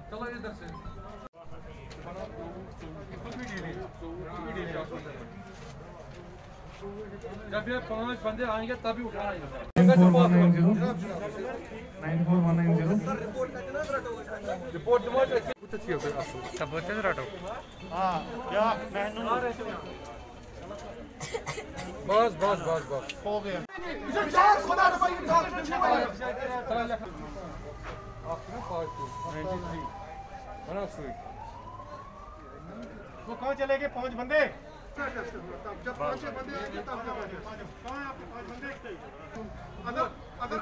चलो इधर से जब ये 5 बंदे आएंगे तभी उठाना। 9419099190 रिपोर्ट बस बस बस बस हो गया। वो कहाँ चले गए 5 बंदे? जब 5 बंदे आएंगे तब कहाँ आपके 5 बंदे? अगर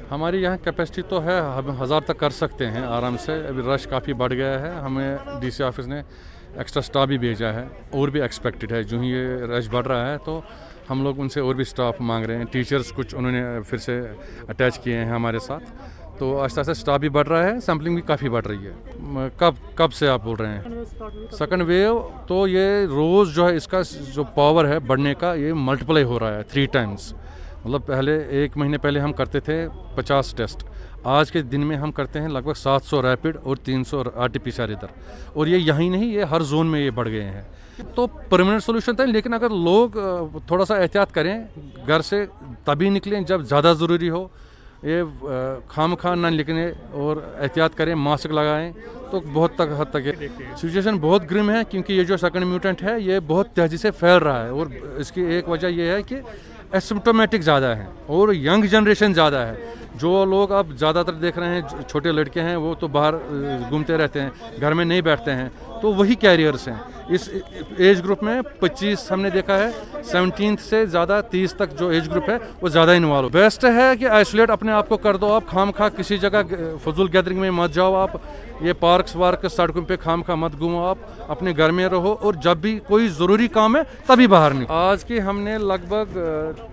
हमारी यहाँ कैपेसिटी तो है, हम 1000 तक कर सकते हैं आराम से। अभी रश काफ़ी बढ़ गया है, हमें डीसी ऑफिस ने एक्स्ट्रा स्टाफ भी भेजा है और भी एक्सपेक्टेड है। जो ही ये रश बढ़ रहा है तो हम लोग उनसे और भी स्टाफ मांग रहे हैं। टीचर्स कुछ उन्होंने फिर से अटैच किए हैं हमारे साथ, तो आहिस्ता आहिस्ता स्टाफ भी बढ़ रहा है, सैम्पलिंग भी काफ़ी बढ़ रही है। कब से आप बोल रहे हैं? सेकंड वेव तो ये रोज़ जो है इसका जो पावर है बढ़ने का, ये मल्टीप्लाई हो रहा है 3 टाइम्स। मतलब पहले 1 महीने पहले हम करते थे 50 टेस्ट, आज के दिन में हम करते हैं लगभग 700 रैपिड और 300 RT-PCR इधर। और ये यहीं नहीं, ये हर जोन में ये बढ़ गए हैं। तो परमानेंट सोल्यूशन था, लेकिन अगर लोग थोड़ा सा एहतियात करें, घर से तभी निकलें जब ज़्यादा ज़रूरी हो, ये खामखा ना निकलें और एहतियात करें, मास्क लगाएं, तो बहुत हद तक सिचुएशन बहुत ग्रिम है। क्योंकि ये जो सेकंड म्यूटेंट है ये बहुत तेज़ी से फैल रहा है, और इसकी एक वजह यह है कि एसिम्प्टोमेटिक ज़्यादा है और यंग जनरेशन ज़्यादा है। जो लोग अब ज़्यादातर देख रहे हैं, छोटे लड़के हैं, वो तो बाहर घूमते रहते हैं, घर में नहीं बैठते हैं, तो वही कैरियर्स हैं। इस एज ग्रुप में 25 हमने देखा है, 17 से ज़्यादा 30 तक जो एज ग्रुप है वो ज़्यादा इन्वॉल्व। बेस्ट है कि आइसोलेट अपने आप को कर दो आप, खामखा किसी जगह फजूल गैदरिंग में मत जाओ आप, ये पार्क्स वार्क सड़कों पे खामखा मत घूमो आप, अपने घर में रहो, और जब भी कोई ज़रूरी काम है तभी बाहर निकलो। आज की हमने लगभग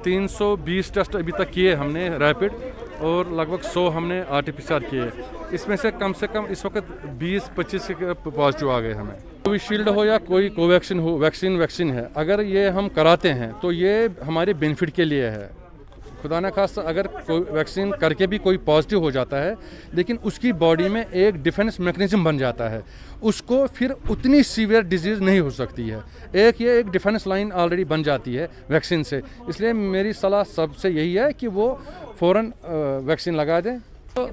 320 टेस्ट अभी तक किए हमने रैपिड, और लगभग 100 हमने RT-PCR किए। इसमें से कम इस वक्त 20-25 पॉजिटिव आ गए हमें। कोविशील्ड हो या कोई कोवैक्सीन हो, वैक्सीन है, अगर ये हम कराते हैं तो ये हमारे बेनिफिट के लिए है। खुदा न खास्ता अगर कोई वैक्सीन करके भी कोई पॉजिटिव हो जाता है, लेकिन उसकी बॉडी में एक डिफेंस मैकेनिज्म बन जाता है, उसको फिर उतनी सीवियर डिजीज़ नहीं हो सकती है। ये एक डिफेंस लाइन ऑलरेडी बन जाती है वैक्सीन से। इसलिए मेरी सलाह सबसे यही है कि वो फ़ौरन वैक्सीन लगा दें। तो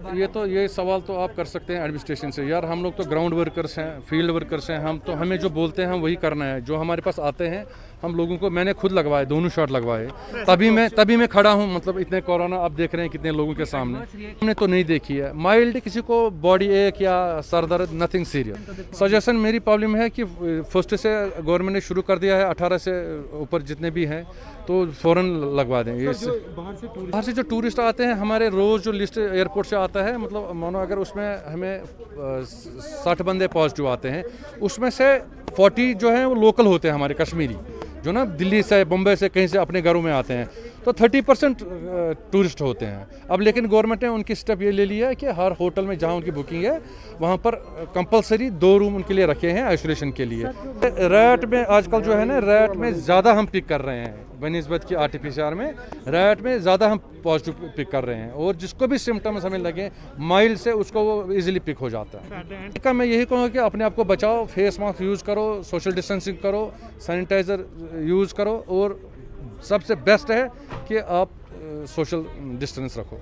ये सवाल तो आप कर सकते हैं एडमिनिस्ट्रेशन से। यार हम लोग तो ग्राउंड वर्कर्स हैं, फील्ड वर्कर्स हैं, हमें जो बोलते हैं हम वही करना है। जो हमारे पास आते हैं हम लोगों को, मैंने खुद लगवाए, दोनों शॉट लगवाए, तभी मैं खड़ा हूँ। मतलब इतने कोरोना आप देख रहे हैं कितने लोगों के सामने, हमने तो नहीं देखी है। माइल्ड किसी को बॉडी एक या सर दर्द, नथिंग सीरियस। सजेशन मेरी प्रॉब्लम है कि फर्स्ट से गवर्नमेंट ने शुरू कर दिया है, 18 से ऊपर जितने भी हैं तो फ़ौरन लगवा दें। ये बाहर से जो टूरिस्ट आते हैं, हमारे रोज़ जो लिस्ट एयरपोर्ट से आता है, मतलब मानो अगर उसमें हमें 60 बंदे पॉजिटिव आते हैं, उसमें से 40 जो हैं वो लोकल होते हैं हमारे कश्मीरी, जो ना दिल्ली से, मुंबई से, कहीं से अपने घरों में आते हैं, तो 30% टूरिस्ट होते हैं। अब लेकिन गवर्नमेंट ने उनकी स्टेप ये ले लिया है कि हर होटल में जहाँ उनकी बुकिंग है वहाँ पर कंपलसरी 2 रूम उनके लिए रखे हैं आइसोलेशन के लिए। रैट में आजकल जो है ना, रैट में ज़्यादा हम पिक कर रहे हैं बनिस्बत की RT-PCR में, रैट में ज़्यादा हम पॉजिटिव पिक कर रहे हैं, और जिसको भी सिम्टम्स हमें लगे माइल्ड से, उसको वो इजीली पिक हो जाता है। मैं यही कहूँगा कि अपने आप को बचाओ, फेस मास्क यूज़ करो, सोशल डिस्टेंसिंग करो, सैनिटाइज़र यूज़ करो, और सबसे बेस्ट है कि आप सोशल डिस्टेंस रखो।